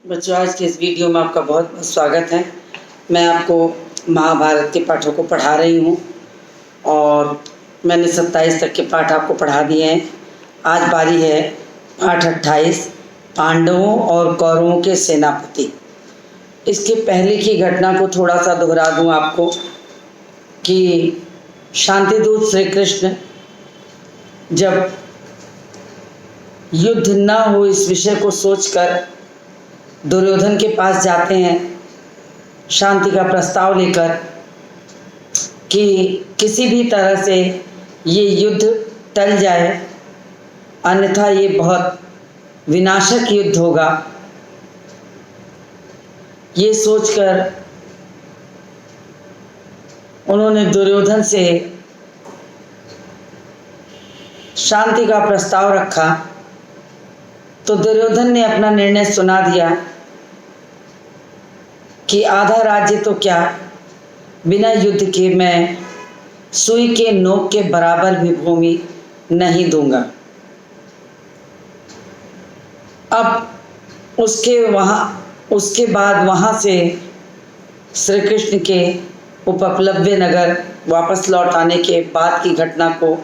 बच्चों, आज के इस वीडियो में आपका बहुत बहुत स्वागत है। मैं आपको महाभारत के पाठों को पढ़ा रही हूँ और मैंने 27 तक के पाठ आपको पढ़ा दिए हैं। आज बारी है पाठ 28, पांडवों और कौरवों के सेनापति। इसके पहले की घटना को थोड़ा सा दोहरा दूँ आपको कि शांतिदूत श्री कृष्ण जब युद्ध न हो इस विषय को सोचकर दुर्योधन के पास जाते हैं शांति का प्रस्ताव लेकर कि किसी भी तरह से ये युद्ध टल जाए, अन्यथा ये बहुत विनाशक युद्ध होगा। ये सोचकर उन्होंने दुर्योधन से शांति का प्रस्ताव रखा तो दुर्योधन ने अपना निर्णय सुना दिया कि आधा राज्य तो क्या, बिना युद्ध के मैं सुई के नोक के बराबर भी भूमि नहीं दूंगा। अब उसके बाद वहाँ से श्री कृष्ण के उपप्लव्य नगर वापस लौट आने के बाद की घटना को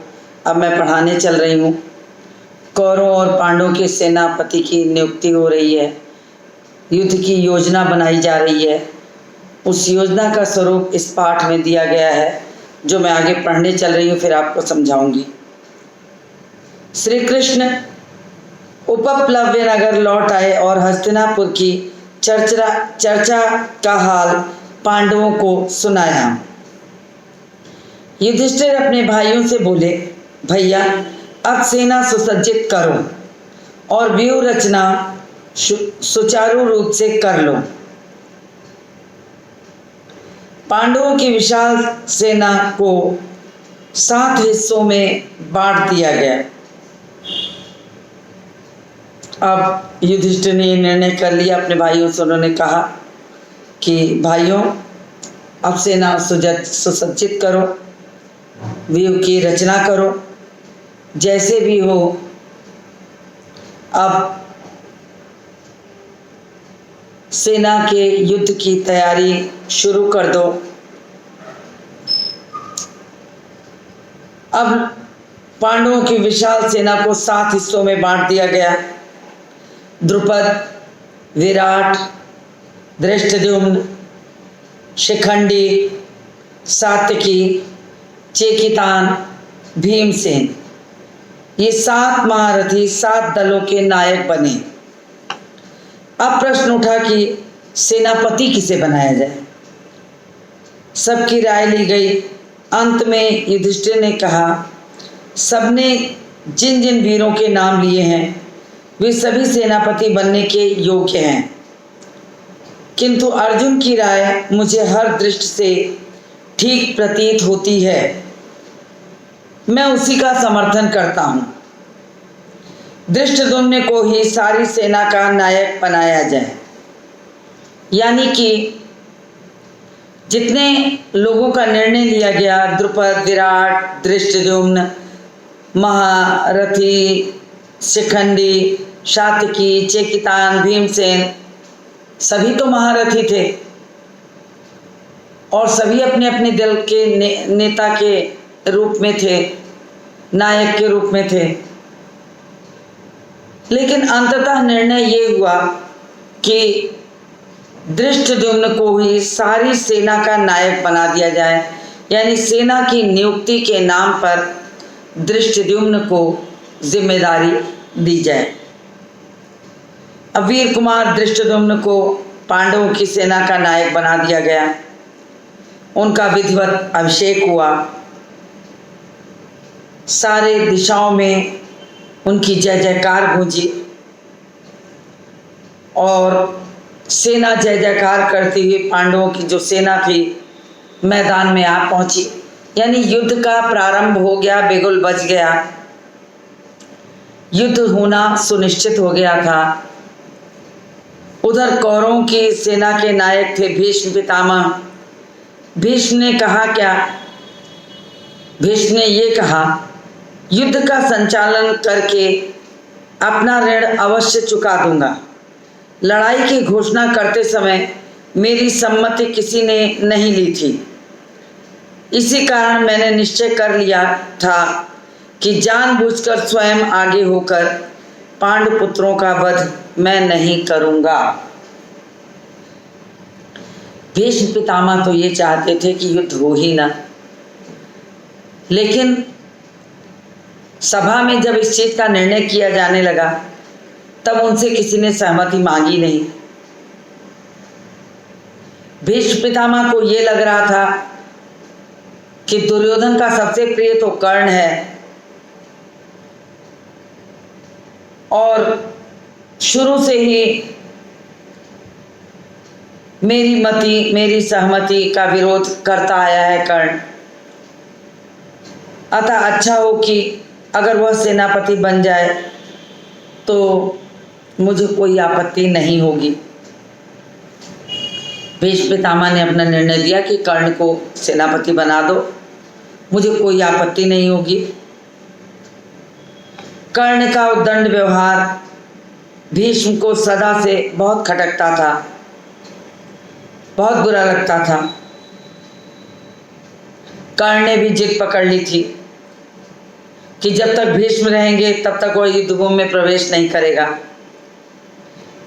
अब मैं पढ़ाने चल रही हूँ। कौरवों और पांडवों के सेनापति की नियुक्ति हो रही है, युद्ध की योजना बनाई जा रही है। उस योजना का स्वरूप इस पाठ में दिया गया है जो मैं आगे पढ़ने चल रही हूँ, फिर आपको समझाऊंगी। श्री कृष्ण उपप्लव्य नगर लौट आए और हस्तिनापुर की चर्चा का हाल पांडवों को सुनाया। युधिष्ठिर अपने भाइयों से बोले, भैया अब सेना सुसज्जित करो और व्यूह रचना सुचारू रूप से कर लो। पांडवों की विशाल सेना को 7 हिस्सों में बांट दिया गया। अब युधिष्ठिर ने निर्णय कर लिया अपने भाइयों से। उन्होंने कहा कि भाइयों अब सेना सुसज्जित करो, व्यूह की रचना करो, जैसे भी हो अब सेना के युद्ध की तैयारी शुरू कर दो। अब पांडवों की विशाल सेना को 7 हिस्सों में बांट दिया गया। द्रुपद, विराट, धृष्टद्युम्न, शिखंडी, सात्यकी, चेकितान, भीमसेन, ये 7 महारथी 7 दलों के नायक बने। अब प्रश्न उठा कि सेनापति किसे बनाया जाए। सबकी राय ली गई। अंत में युधिष्ठिर ने कहा, सबने जिन जिन वीरों के नाम लिए हैं वे सभी सेनापति बनने के योग्य हैं, किंतु अर्जुन की राय मुझे हर दृष्टि से ठीक प्रतीत होती है। मैं उसी का समर्थन करता हूँ। धृष्टद्युम्न को ही सारी सेना का नायक बनाया जाए, यानी कि जितने लोगों का निर्णय लिया गया, द्रुपद, विराट, धृष्टद्युम्न, महारथी, शिखंडी, सात्यकी, चेकितान, भीमसेन, सभी तो महारथी थे और सभी अपने अपने दल के नेता के रूप में थे, नायक के रूप में थे। लेकिन अंततः निर्णय ये हुआ कि धृष्टद्युम्न को ही सारी सेना का नायक बना दिया जाए, यानी सेना की नियुक्ति के नाम पर धृष्टद्युम्न को जिम्मेदारी दी जाए। अब वीर कुमार धृष्टद्युम्न को पांडवों की सेना का नायक बना दिया गया। उनका विधिवत अभिषेक हुआ। सारे दिशाओं में उनकी जय जयकार गूंजी और सेना जय जयकार करती हुई पांडवों की जो सेना थी मैदान में आ पहुंची, यानी युद्ध का प्रारंभ हो गया, बिगुल बज गया, युद्ध होना सुनिश्चित हो गया था। उधर कौरवों की सेना के नायक थे भीष्म पितामह। भीष्म ने कहा क्या? भीष्म ने ये कहा, युद्ध का संचालन करके अपना ऋण अवश्य चुका दूंगा, लड़ाई की घोषणा करते समय मेरी सम्मति किसी ने नहीं ली थी। इसी कारण मैंने निश्चय कर लिया था कि जानबूझकर स्वयं आगे होकर पांडुपुत्रों का वध मैं नहीं करूंगा। भीष्म पितामह तो ये चाहते थे कि युद्ध हो ही ना, लेकिन सभा में जब इस चीज का निर्णय किया जाने लगा तब उनसे किसी ने सहमति मांगी नहीं। भीष्म पितामह को यह लग रहा था कि दुर्योधन का सबसे प्रिय तो कर्ण है और शुरू से ही मेरी सहमति का विरोध करता आया है कर्ण। अतः अच्छा हो कि अगर वह सेनापति बन जाए तो मुझे कोई आपत्ति नहीं होगी। भीष्म पितामह ने अपना निर्णय दिया कि कर्ण को सेनापति बना दो, मुझे कोई आपत्ति नहीं होगी। कर्ण का उद्दंड व्यवहार भीष्म को सदा से बहुत खटकता था, बहुत बुरा लगता था। कर्ण ने भी जिद पकड़ ली थी कि जब तक भीष्म रहेंगे तब तक वह युद्धभूमि में प्रवेश नहीं करेगा,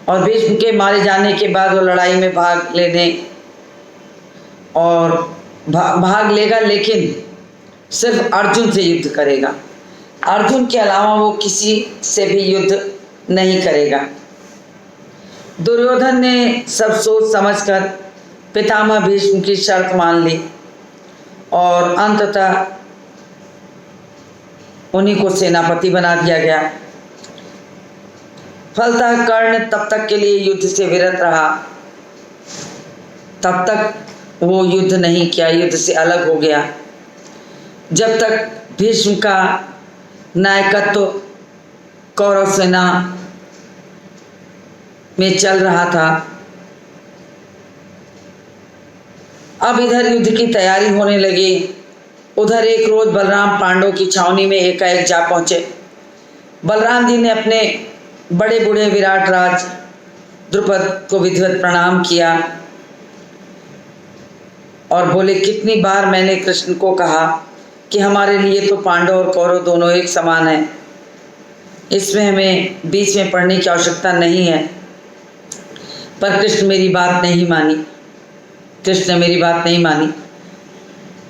और भीष्म के मारे जाने के बाद वो लड़ाई में भाग लेने और भाग लेगा, लेकिन सिर्फ अर्जुन से युद्ध करेगा। अर्जुन के अलावा वो किसी से भी युद्ध नहीं करेगा। दुर्योधन ने सब सोच समझकर पितामह भीष्म की शर्त मान ली और अंततः उन्हीं को सेनापति बना दिया गया। फलतः कर्ण तब तक के लिए युद्ध से विरत रहा, तब तक वो युद्ध नहीं किया, युद्ध से अलग हो गया। जब तक भीष्म का नायकत्व कौरव सेना में चल रहा था। अब इधर युद्ध की तैयारी होने लगी। उधर एक रोज बलराम पांडवों की छावनी में एकाएक जा पहुंचे। बलराम जी ने अपने बड़े बूढ़े विराट राज द्रुपद को विधिवत प्रणाम किया और बोले, कितनी बार मैंने कृष्ण को कहा कि हमारे लिए तो पांडव और कौरव दोनों एक समान हैं, इसमें हमें बीच में पड़ने की आवश्यकता नहीं है। पर कृष्ण मेरी बात नहीं मानी, कृष्ण ने मेरी बात नहीं मानी।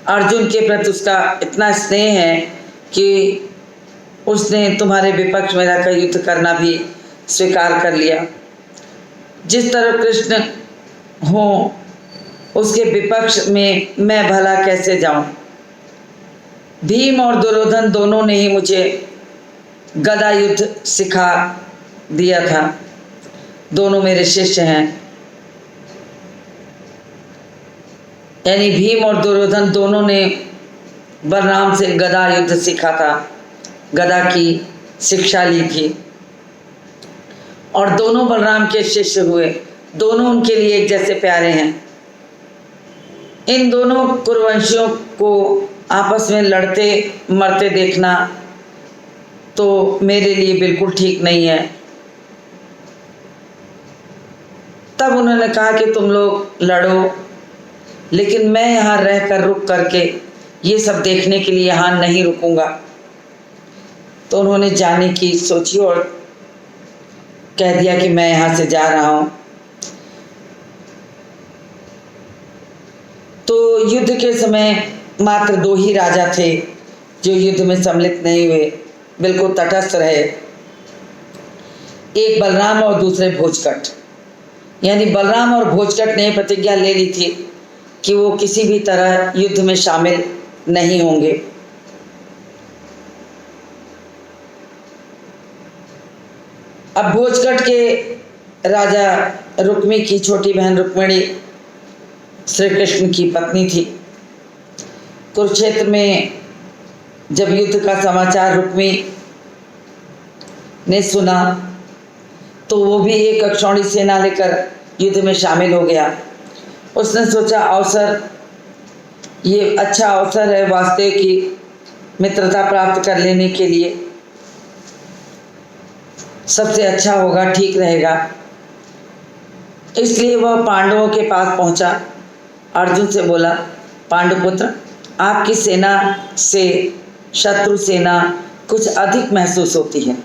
अर्जुन के प्रति उसका इतना स्नेह है कि उसने तुम्हारे विपक्ष में रहकर युद्ध करना भी स्वीकार कर लिया। जिस तरह कृष्ण हो उसके विपक्ष में मैं भला कैसे जाऊं। भीम और दुर्योधन दोनों ने ही मुझे गदा युद्ध सिखा दिया था, दोनों मेरे शिष्य हैं। यानी भीम और दुर्योधन दोनों ने बलराम से गदा युद्ध सीखा था, गदा की शिक्षा ली थी और दोनों बलराम के शिष्य हुए। दोनों उनके लिए एक जैसे प्यारे हैं। इन दोनों कुरुवंशियों को आपस में लड़ते मरते देखना तो मेरे लिए बिल्कुल ठीक नहीं है। तब उन्होंने कहा कि तुम लोग लड़ो, लेकिन मैं यहाँ रहकर रुक करके ये सब देखने के लिए यहाँ नहीं रुकूंगा। तो उन्होंने जाने की सोची और कह दिया कि मैं यहाँ से जा रहा हूँ। तो युद्ध के समय मात्र 2 ही राजा थे जो युद्ध में सम्मिलित नहीं हुए, बिल्कुल तटस्थ रहे। एक बलराम और दूसरे भोजकट। यानी बलराम और भोजकट ने प्रतिज्ञा ले ली थी कि वो किसी भी तरह युद्ध में शामिल नहीं होंगे। अब भोजकट के राजा रुक्मी की छोटी बहन रुक्मिणी श्री कृष्ण की पत्नी थी। कुरुक्षेत्र में जब युद्ध का समाचार रुक्मी ने सुना तो वो भी एक अक्षौणी सेना लेकर युद्ध में शामिल हो गया। उसने सोचा ये अच्छा अवसर है वास्तव की मित्रता प्राप्त कर लेने के लिए, सबसे अच्छा होगा, ठीक रहेगा। इसलिए वह पांडवों के पास पहुंचा। अर्जुन से बोला, पांडुपुत्र, आपकी सेना से शत्रु सेना कुछ अधिक महसूस होती है,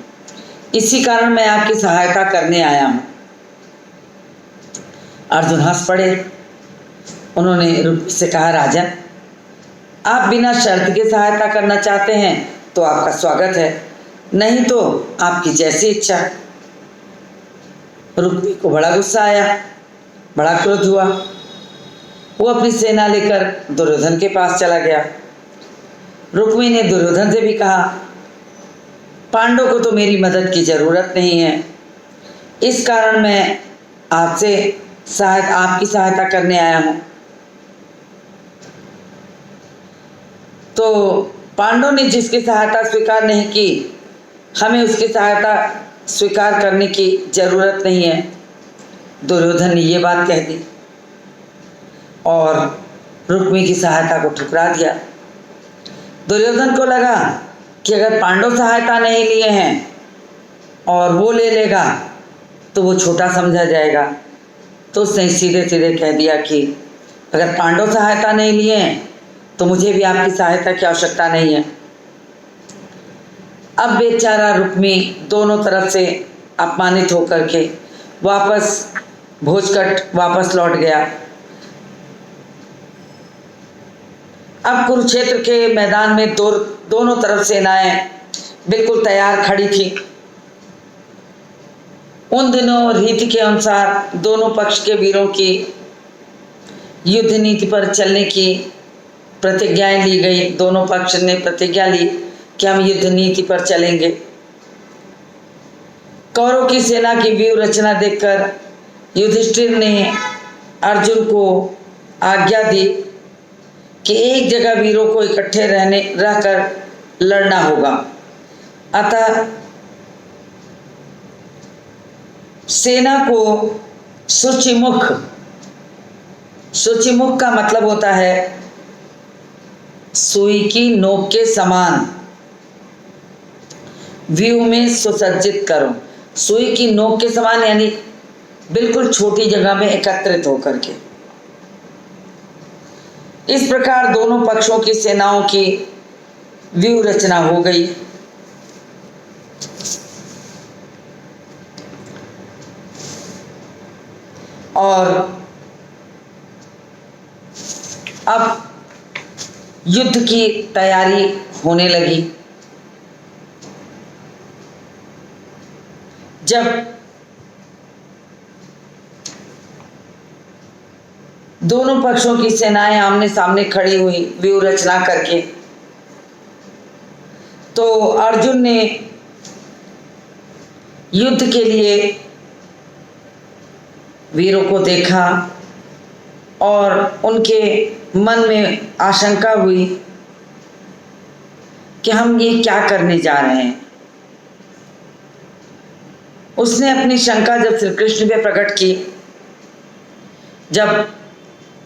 इसी कारण मैं आपकी सहायता करने आया हूं। अर्जुन हंस पड़े। उन्होंने रुक्मी से कहा, राजन, आप बिना शर्त के सहायता करना चाहते हैं तो आपका स्वागत है, नहीं तो आपकी जैसी इच्छा। रुक्मी को बड़ा गुस्सा आया, बड़ा क्रोध हुआ। वो अपनी सेना लेकर दुर्योधन के पास चला गया। रुक्मी ने दुर्योधन से भी कहा, पांडवों को तो मेरी मदद की जरूरत नहीं है, इस कारण मैं आपकी सहायता करने आया हूं। तो पांडव ने जिसकी सहायता स्वीकार नहीं की, हमें उसकी सहायता स्वीकार करने की जरूरत नहीं है। दुर्योधन ने ये बात कह दी और रुक्मी की सहायता को ठुकरा दिया। दुर्योधन को लगा कि अगर पांडव सहायता नहीं लिए हैं और वो ले लेगा तो वो छोटा समझा जाएगा, तो उसने सीधे सीधे कह दिया कि अगर पांडव सहायता नहीं लिए हैं तो मुझे भी आपकी सहायता की आवश्यकता नहीं है। अब बेचारा रुक्मी दोनों तरफ से अपमानित होकर के भोजकट वापस लौट गया। अब कुरुक्षेत्र के मैदान में दोनों तरफ सेनाएं बिल्कुल तैयार खड़ी थी। उन दिनों रीति के अनुसार दोनों पक्ष के वीरों की युद्ध नीति पर चलने की प्रतिज्ञाएं ली गई। दोनों पक्ष ने प्रतिज्ञा ली कि हम युद्ध नीति पर चलेंगे। कौरव की सेना की व्यूह रचना देखकर युधिष्ठिर ने अर्जुन को आज्ञा दी कि एक जगह वीरों को इकट्ठे रहकर लड़ना होगा। अतः सेना को शुचिमुख का मतलब होता है सुई की नोक के समान व्यूह में सुसज्जित करो। सुई की नोक के समान यानी बिल्कुल छोटी जगह में एकत्रित होकर के। इस प्रकार दोनों पक्षों की सेनाओं की व्यूह रचना हो गई। और अब युद्ध की तैयारी होने लगी। जब दोनों पक्षों की सेनाएं आमने सामने खड़ी हुई व्यूह रचना करके, तो अर्जुन ने युद्ध के लिए वीरों को देखा और उनके मन में आशंका हुई कि हम ये क्या करने जा रहे हैं। उसने अपनी शंका जब श्री कृष्ण पे प्रकट की, जब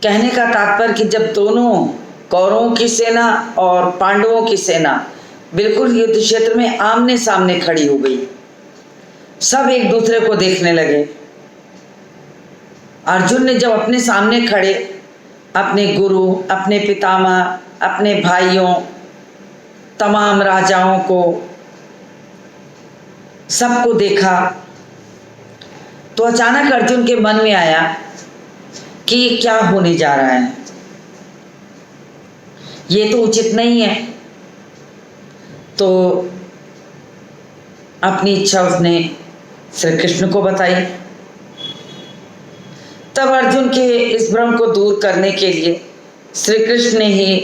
कहने का तात्पर्य कि जब दोनों कौरवों की सेना और पांडवों की सेना बिल्कुल युद्ध क्षेत्र में आमने सामने खड़ी हो गई, सब एक दूसरे को देखने लगे। अर्जुन ने जब अपने सामने खड़े अपने गुरु, अपने पितामह, अपने भाइयों, तमाम राजाओं को, सबको देखा, तो अचानक अर्जुन के मन में आया कि ये क्या होने जा रहा है, ये तो उचित नहीं है। तो अपनी इच्छा उसने श्री कृष्ण को बताई। तब अर्जुन के इस भ्रम को दूर करने के लिए श्री कृष्ण ने ही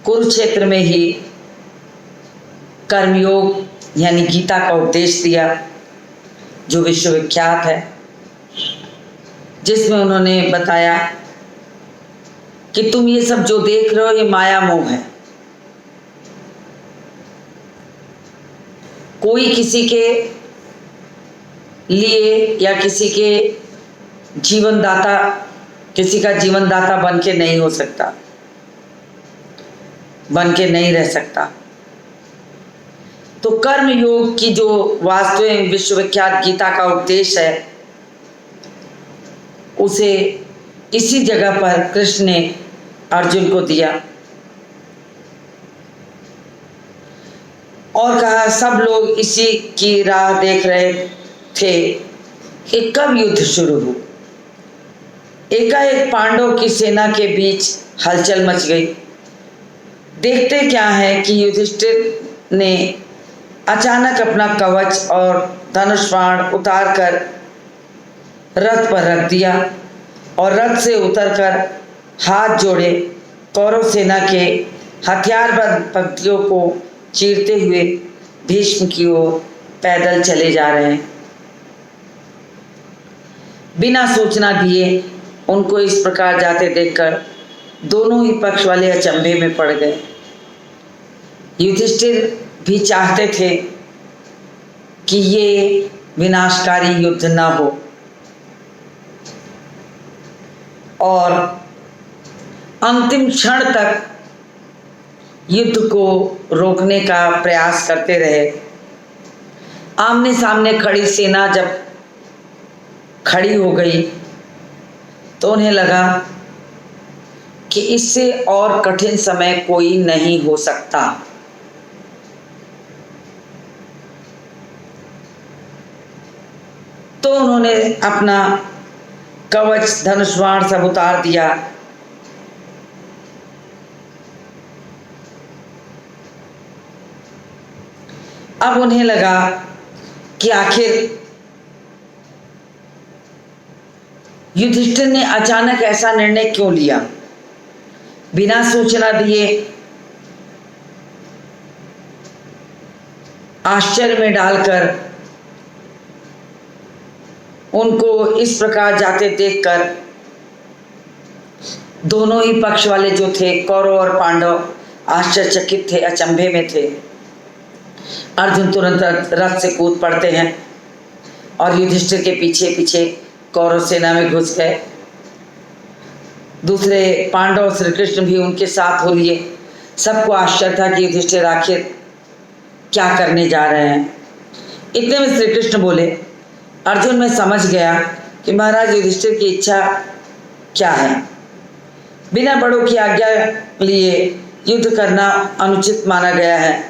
कुरुक्षेत्र में ही कर्मयोग यानी गीता का उपदेश दिया, जो विश्वविख्यात है, जिसमें उन्होंने बताया कि तुम ये सब जो देख रहे हो ये माया मोह है। कोई किसी के लिए या किसी का जीवन दाता बन के नहीं हो सकता, बन के नहीं रह सकता। तो कर्म योग की जो वास्तविक विश्वविख्यात गीता का उपदेश है, उसे इसी जगह पर कृष्ण ने अर्जुन को दिया और कहा, सब लोग इसी की राह देख रहे थे कि कब युद्ध शुरू हो। एकाएक पांडवों की सेना के बीच हलचल मच गई। देखते क्या है कि युधिष्ठिर ने अचानक अपना कवच और धनुष बाण उतार कर रथ पर रख दिया और रथ से उतरकर हाथ जोड़े कौरव सेना के हथियारबंद पंक्तियों को चीरते हुए भीष्म की ओर पैदल चले जा रहे हैं। बिना सूचना दिए उनको इस प्रकार जाते देखकर दोनों ही पक्ष वाले अचंभे में पड़ गए। युधिष्ठिर भी चाहते थे कि ये विनाशकारी युद्ध न हो और अंतिम क्षण तक युद्ध को रोकने का प्रयास करते रहे। आमने सामने खड़ी सेना जब खड़ी हो गई तो उन्हें लगा कि इससे और कठिन समय कोई नहीं हो सकता। तो उन्होंने अपना कवच धनुष बाण सब उतार दिया। अब उन्हें लगा कि आखिर युधिष्ठिर ने अचानक ऐसा निर्णय क्यों लिया। बिना सूचना दिए आश्चर्य में डालकर उनको इस प्रकार जाते देखकर दोनों ही पक्ष वाले जो थे कौरव और पांडव आश्चर्यचकित थे, अचंभे में थे। अर्जुन तुरंत रथ से कूद पड़ते हैं और युधिष्ठिर के पीछे पीछे कौरव सेना में घुस गए। दूसरे पांडव श्री कृष्ण भी उनके साथ हो लिए। सबको आश्चर्य था कि युधिष्ठिर आखिर क्या करने जा रहे हैं। इतने में श्री कृष्ण बोले, अर्जुन मैं समझ गया कि महाराज युधिष्ठिर की इच्छा क्या है। बिना बड़ों की आज्ञा लिए युद्ध करना अनुचित माना गया है।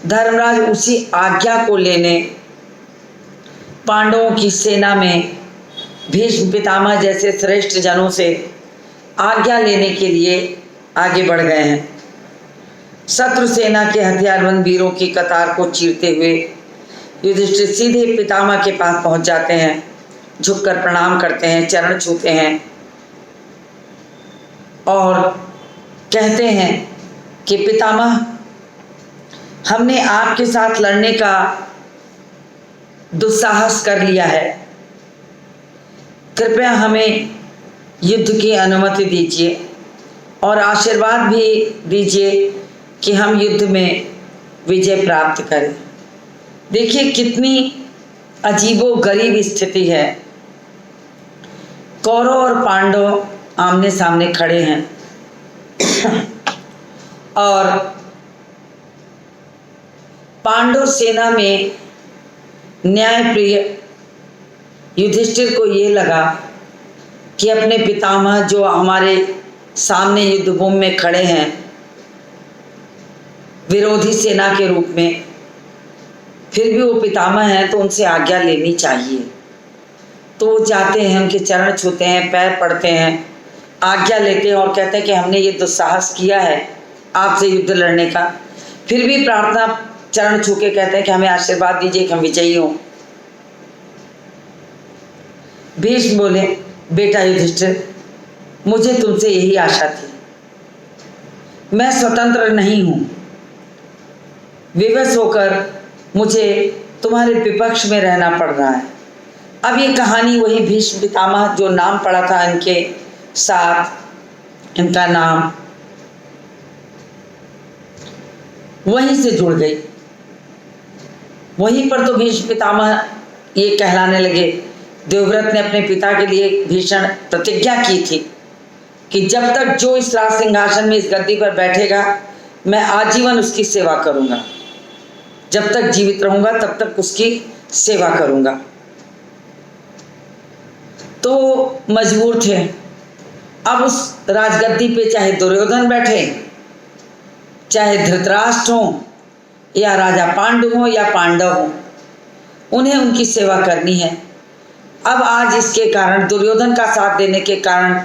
धर्मराज उसी आज्ञा को लेने पांडवों की सेना में भीष्म पितामह जैसे श्रेष्ठ जनों से आज्ञा लेने के लिए आगे बढ़ गए हैं। शत्रु सेना के हथियारबंद वीरों की कतार को चीरते हुए युधिष्ठिर सीधे पितामह के पास पहुंच जाते हैं, झुककर प्रणाम करते हैं, चरण छूते हैं और कहते हैं कि पितामह, हमने आपके साथ लड़ने का दुस्साहस कर लिया है। कृपया हमें युद्ध की अनुमति दीजिए और आशीर्वाद भी दीजिए कि हम युद्ध में विजय प्राप्त करें। देखिए कितनी अजीबो गरीब स्थिति है। कौरव और पांडव आमने सामने खड़े हैं और पांडव सेना में न्यायप्रिय युधिष्ठिर को ये लगा कि अपने पितामह जो हमारे सामने युद्धभूमि में खड़े हैं विरोधी सेना के रूप में, फिर भी वो पितामह हैं तो उनसे आज्ञा लेनी चाहिए। तो वो जाते हैं, उनके चरण छूते हैं, पैर पड़ते हैं, आज्ञा लेते हैं और कहते हैं कि हमने ये दुस्साहस किया है आपसे युद्ध लड़ने का, फिर भी प्रार्थना चरण छू के कहते हैं कि हमें आशीर्वाद दीजिए कि हम विजयी हों। भीष्म बोले, बेटा युधिष्ठिर, मुझे तुमसे यही आशा थी। मैं स्वतंत्र नहीं हूं, विवश होकर मुझे तुम्हारे विपक्ष में रहना पड़ रहा है। अब ये कहानी वही भीष्म पितामह जो नाम पड़ा था इनके साथ, इनका नाम वहीं से जुड़ गई। वहीं पर तो भीष्म पितामह ये कहलाने लगे। देवव्रत ने अपने पिता के लिए भीषण प्रतिज्ञा की थी कि जब तक जो इस राज सिंहासन में, इस गद्दी पर बैठेगा, मैं आजीवन उसकी सेवा करूंगा। जब तक जीवित रहूंगा तब तक उसकी सेवा करूंगा। तो मजबूर थे। अब उस राजगद्दी पे चाहे दुर्योधन बैठे, चाहे धृतराष्ट्र हो, या राजा पांडु हो या पांडव हो, उन्हें उनकी सेवा करनी है। अब आज इसके कारण, दुर्योधन का साथ देने के कारण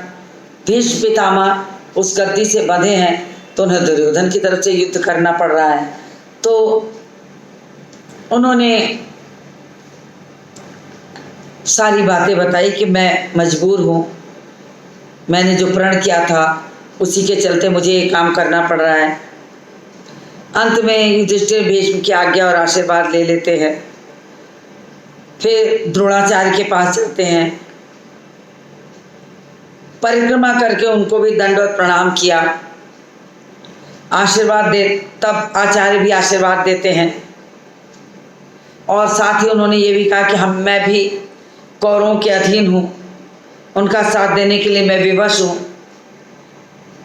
भीष्म पितामह उस गद्दी से बंधे हैं, तो उन्हें दुर्योधन की तरफ से युद्ध करना पड़ रहा है। तो उन्होंने सारी बातें बताई कि मैं मजबूर हूँ, मैंने जो प्रण किया था उसी के चलते मुझे ये काम करना पड़ रहा है। अंत में युधिष्ठिर भीष्म की आज्ञा और आशीर्वाद ले लेते हैं। फिर द्रोणाचार्य के पास चलते हैं, परिक्रमा करके उनको भी दंडवत प्रणाम किया, आशीर्वाद दे, तब आचार्य भी आशीर्वाद देते हैं। और साथ ही उन्होंने ये भी कहा कि मैं भी कौरवों के अधीन हूँ, उनका साथ देने के लिए मैं विवश हूँ,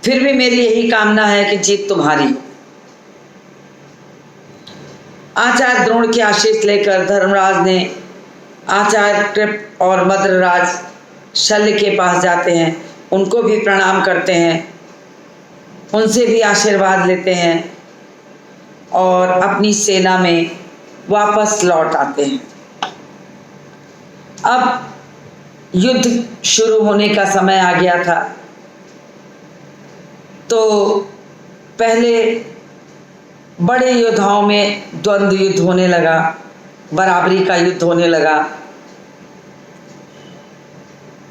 फिर भी मेरी यही कामना है कि जीत तुम्हारी हो। आचार्य द्रोण की आशीष लेकर धर्मराज ने आचार्य कृप और मद्रराज शल्य के पास जाते हैं, उनको भी प्रणाम करते हैं, उनसे भी आशीर्वाद लेते हैं और अपनी सेना में वापस लौट आते हैं। अब युद्ध शुरू होने का समय आ गया था। तो पहले बड़े योद्धाओं में द्वंद्व युद्ध होने लगा, बराबरी का युद्ध होने लगा।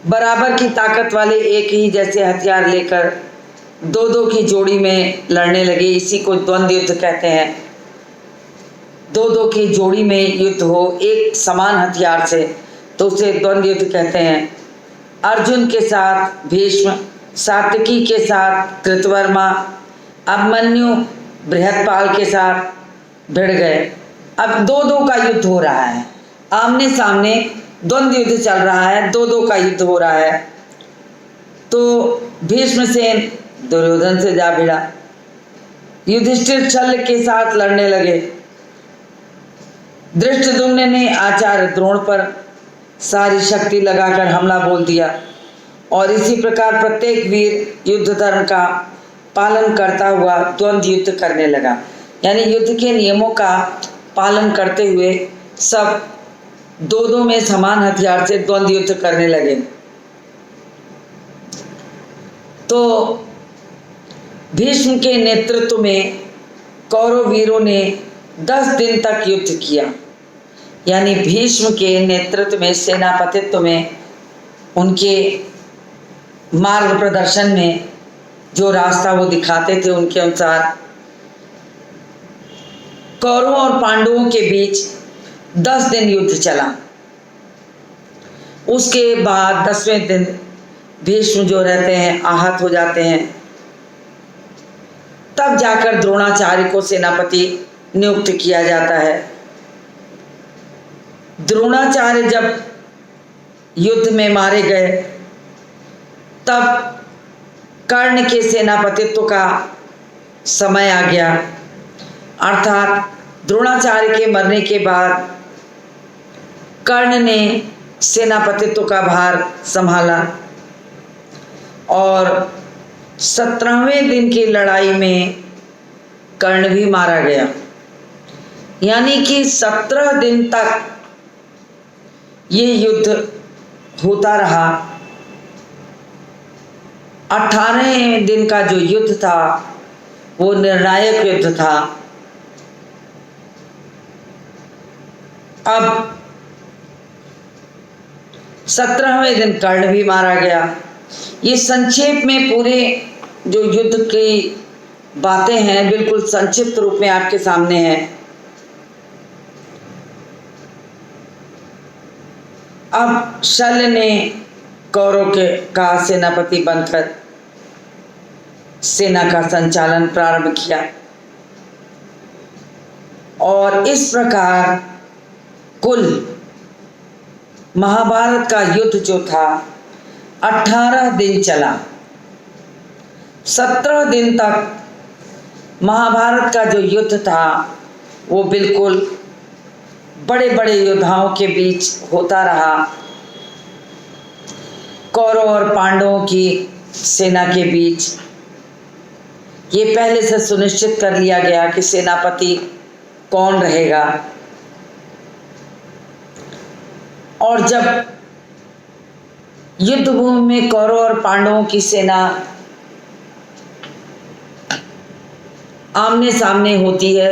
बराबर की ताकत वाले एक ही जैसे हथियार लेकर दो दो की जोड़ी में लड़ने लगे, इसी को द्वंद्व युद्ध कहते हैं। दो दो की जोड़ी में युद्ध हो एक समान हथियार से, तो उसे द्वंद्व युद्ध कहते हैं। अर्जुन के साथ भीष्म, सात्यकी के साथ कृतवर्मा, अभिमन्यु बृहत्पाल के साथ भिड़ गए। अब दो दो का युद्ध हो रहा है, आमने सामने द्वंद्व युद्ध चल रहा है, दो दो का युद्ध हो रहा है। तो भीष्मसेन दुर्योधन से जा भिड़ा, युधिष्ठिर शल्य के साथ लड़ने लगे। धृष्टद्युम्न ने आचार्य द्रोण पर सारी शक्ति लगाकर हमला बोल दिया और इसी प्रकार प्रत्येक वीर युद्ध धर्म का पालन करता हुआ द्वंद्व युद्ध करने लगा। यानी युद्ध के नियमों का पालन करते हुए सब दो दो में समान हथियार से द्वंद्व युद्ध करने लगे। तो भीष्म के नेतृत्व में कौरव वीरों ने 10 दिन तक युद्ध किया। यानी भीष्म के नेतृत्व में, सेनापतित्व में, उनके मार्ग प्रदर्शन में जो रास्ता वो दिखाते थे उनके अनुसार कौरवों और पांडवों के बीच 10 दिन युद्ध चला। उसके बाद 10वें दिन भीष्म जो रहते हैं आहत हो जाते हैं। तब जाकर द्रोणाचार्य को सेनापति नियुक्त किया जाता है। द्रोणाचार्य जब युद्ध में मारे गए तब कर्ण के सेनापतित्व का समय आ गया। अर्थात द्रोणाचार्य के मरने के बाद कर्ण ने सेनापतित्व का भार संभाला और 17वें दिन की लड़ाई में कर्ण भी मारा गया। यानी कि 17 दिन तक ये युद्ध होता रहा। 18वें दिन का जो युद्ध था वो निर्णायक युद्ध था। अब 17वें दिन कर्ण भी मारा गया। ये संक्षेप में पूरे जो युद्ध की बातें हैं बिल्कुल संक्षिप्त रूप में आपके सामने हैं। अब शल्य ने कौरव का सेनापति बनकर सेना का संचालन प्रारंभ किया और इस प्रकार कुल महाभारत का युद्ध जो था 18 दिन चला। 17 दिन तक महाभारत का जो युद्ध था वो बिल्कुल बड़े बड़े योद्धाओं के बीच होता रहा। कौरव और पांडवों की सेना के बीच ये पहले से सुनिश्चित कर लिया गया कि सेनापति कौन रहेगा। और जब युद्ध भूमि में कौरव और पांडवों की सेना आमने सामने होती है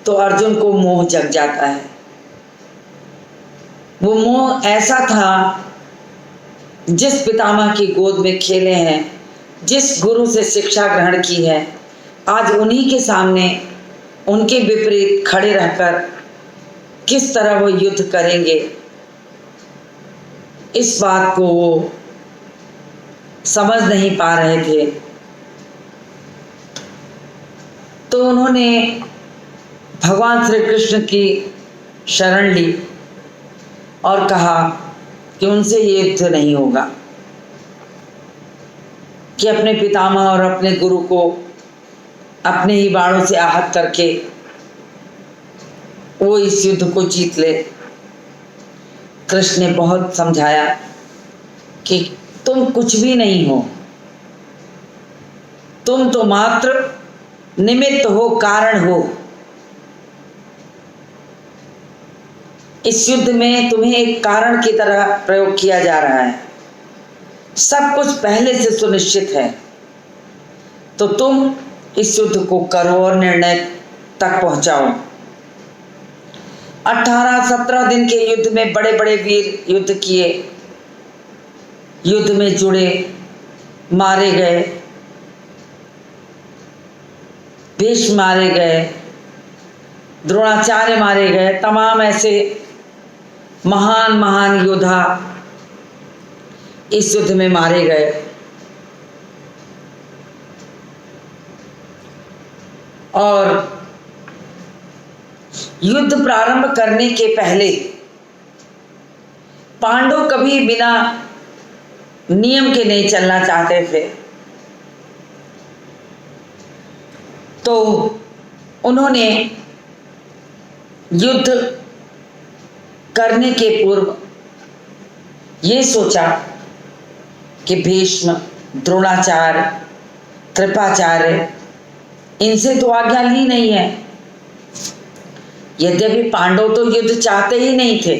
तो अर्जुन को मोह जग जाता है। वो मोह ऐसा था, जिस पितामह की गोद में खेले हैं, जिस गुरु से शिक्षा ग्रहण की है, आज उन्हीं के सामने उनके विपरीत खड़े रहकर किस तरह वो युद्ध करेंगे, इस बात को वो समझ नहीं पा रहे थे। तो उन्होंने भगवान श्री कृष्ण की शरण ली और कहा कि उनसे ये युद्ध नहीं होगा, कि अपने पितामह और अपने गुरु को अपने ही बाणों से आहत करके वो इस युद्ध को जीत ले। कृष्ण ने बहुत समझाया कि तुम कुछ भी नहीं हो, तुम तो मात्र निमित्त हो, कारण हो। इस युद्ध में तुम्हें एक कारण की तरह प्रयोग किया जा रहा है, सब कुछ पहले से सुनिश्चित है, तो तुम इस युद्ध को करो और निर्णय तक पहुंचाओ। 18-17 दिन के युद्ध में बड़े बड़े वीर युद्ध किए, युद्ध में जुड़े, मारे गए, भीष्म मारे गए, द्रोणाचार्य मारे गए, तमाम ऐसे महान महान योद्धा इस युद्ध में मारे गए। और युद्ध प्रारंभ करने के पहले पांडव कभी बिना नियम के नहीं चलना चाहते थे, तो उन्होंने युद्ध करने के पूर्व ये सोचा कि भीष्म, द्रोणाचार्य, कृपाचार्य, इनसे तो आज्ञा ली नहीं है। यद्यपि पांडव तो युद्ध चाहते ही नहीं थे,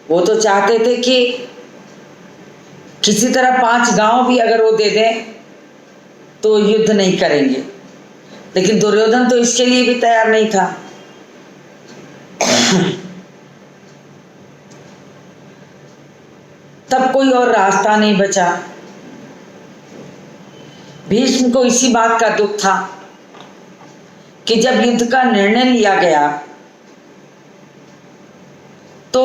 वो तो चाहते थे कि किसी तरह 5 गांव भी अगर वो दे दें तो युद्ध नहीं करेंगे, लेकिन दुर्योधन तो इसके लिए भी तैयार नहीं था। तब कोई और रास्ता नहीं बचा। भीष्म को इसी बात का दुख था कि जब युद्ध का निर्णय लिया गया तो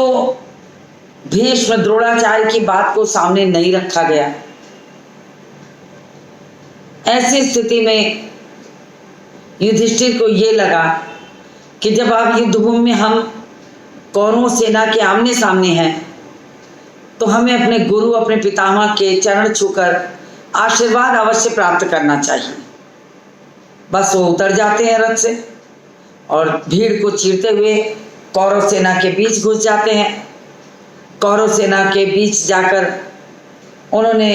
भीष्म, द्रोणाचार्य की बात को सामने नहीं रखा गया। ऐसी स्थिति में युधिष्ठिर को ये लगा कि जब आप युद्ध भूमि में हम कौरव सेना के आमने सामने हैं तो हमें अपने गुरु, अपने पितामह के चरण छूकर आशीर्वाद अवश्य प्राप्त करना चाहिए। बस वो उतर जाते हैं रथ से और भीड़ को चीरते हुए कौरव सेना के बीच घुस जाते हैं। कौरव सेना के बीच जाकर उन्होंने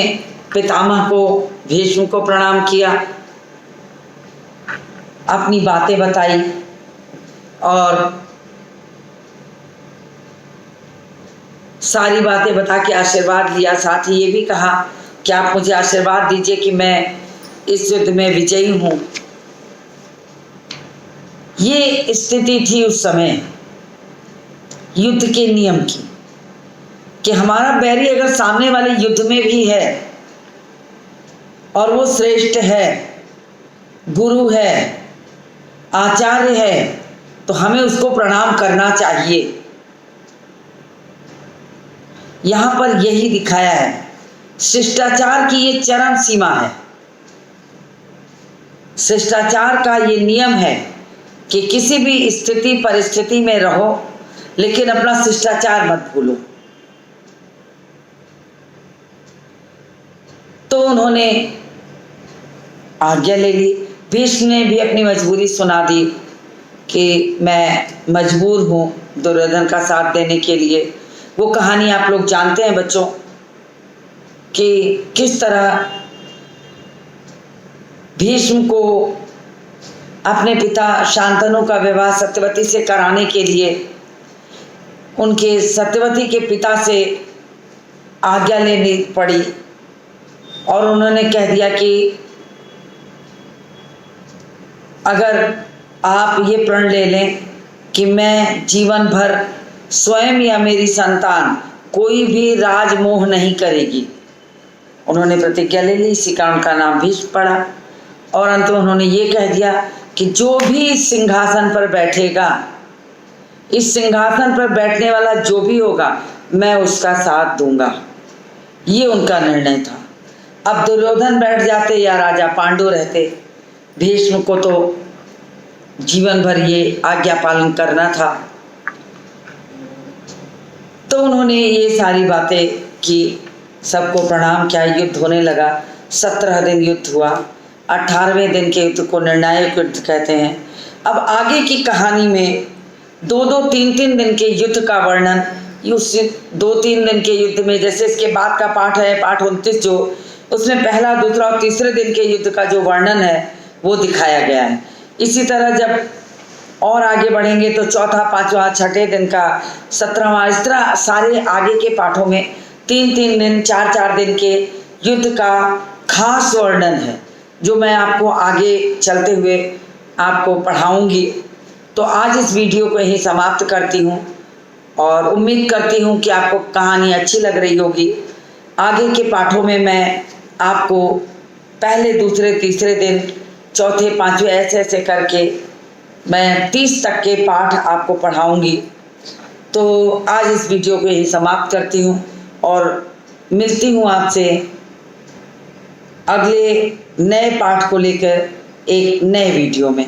पितामह को, भीष्म को प्रणाम किया, अपनी बातें बताई और सारी बातें बता के आशीर्वाद लिया। साथ ही ये भी कहा कि आप मुझे आशीर्वाद दीजिए कि मैं इस युद्ध में विजयी हूं। ये स्थिति थी उस समय युद्ध के नियम की कि हमारा बैरी अगर सामने वाले युद्ध में भी है और वो श्रेष्ठ है, गुरु है, आचार्य है, तो हमें उसको प्रणाम करना चाहिए। यहां पर यही दिखाया है। शिष्टाचार की ये चरम सीमा है। शिष्टाचार का ये नियम है कि किसी भी स्थिति परिस्थिति में रहो लेकिन अपना शिष्टाचार मत भूलो। तो उन्होंने आज्ञा ले ली। भीष्म ने भी अपनी मजबूरी सुना दी कि मैं मजबूर हूं दुर्योधन का साथ देने के लिए। वो कहानी आप लोग जानते हैं बच्चों। कि किस तरह भीष्म को अपने पिता शांतनु का विवाह सत्यवती से कराने के लिए उनके सत्यवती के पिता से आज्ञा लेनी पड़ी और उन्होंने कह दिया कि अगर आप ये प्रण ले लें कि मैं जीवन भर स्वयं या मेरी संतान कोई भी राजमोह नहीं करेगी। उन्होंने प्रतिज्ञा ले ली, इसी कारण उनका नाम भीष्म पड़ा। और अंत में उन्होंने ये कह दिया कि जो भी इस सिंहासन पर बैठेगा, इस सिंहासन पर बैठने वाला जो भी होगा, मैं उसका साथ दूंगा। ये उनका निर्णय था। अब दुर्योधन बैठ जाते या राजा पांडु रहते, भीष्म को तो जीवन भर ये आज्ञा पालन करना था। तो उन्होंने ये सारी बातें की, सबको प्रणाम किया, युद्ध होने लगा। 17 दिन युद्ध हुआ। 18वें दिन के युद्ध को निर्णायक युद्ध कहते हैं। अब आगे की कहानी में 2-2, 3-3 दिन के युद्ध का वर्णन, उस 2-3 दिन के युद्ध में, जैसे इसके बाद का पाठ है पाठ 29, जो उसमें पहला, दूसरा और तीसरे दिन के युद्ध का जो वर्णन है वो दिखाया गया है। इसी तरह जब और आगे बढ़ेंगे तो चौथा, पांचवा, छठे दिन का, 17वां, इस तरह सारे आगे के पाठों में 3-3 दिन, 4-4 दिन के युद्ध का खास वर्णन है, जो मैं आपको आगे चलते हुए आपको पढ़ाऊंगी। तो आज इस वीडियो को यहीं समाप्त करती हूँ और उम्मीद करती हूँ कि आपको कहानी अच्छी लग रही होगी। आगे के पाठों में मैं आपको पहले, दूसरे, तीसरे दिन, चौथे, पांचवें, ऐसे करके मैं 30 तक के पाठ आपको पढ़ाऊंगी। तो आज इस वीडियो को यहीं समाप्त करती हूँ और मिलती हूँ आपसे अगले नए पाठ को लेकर एक नए वीडियो में।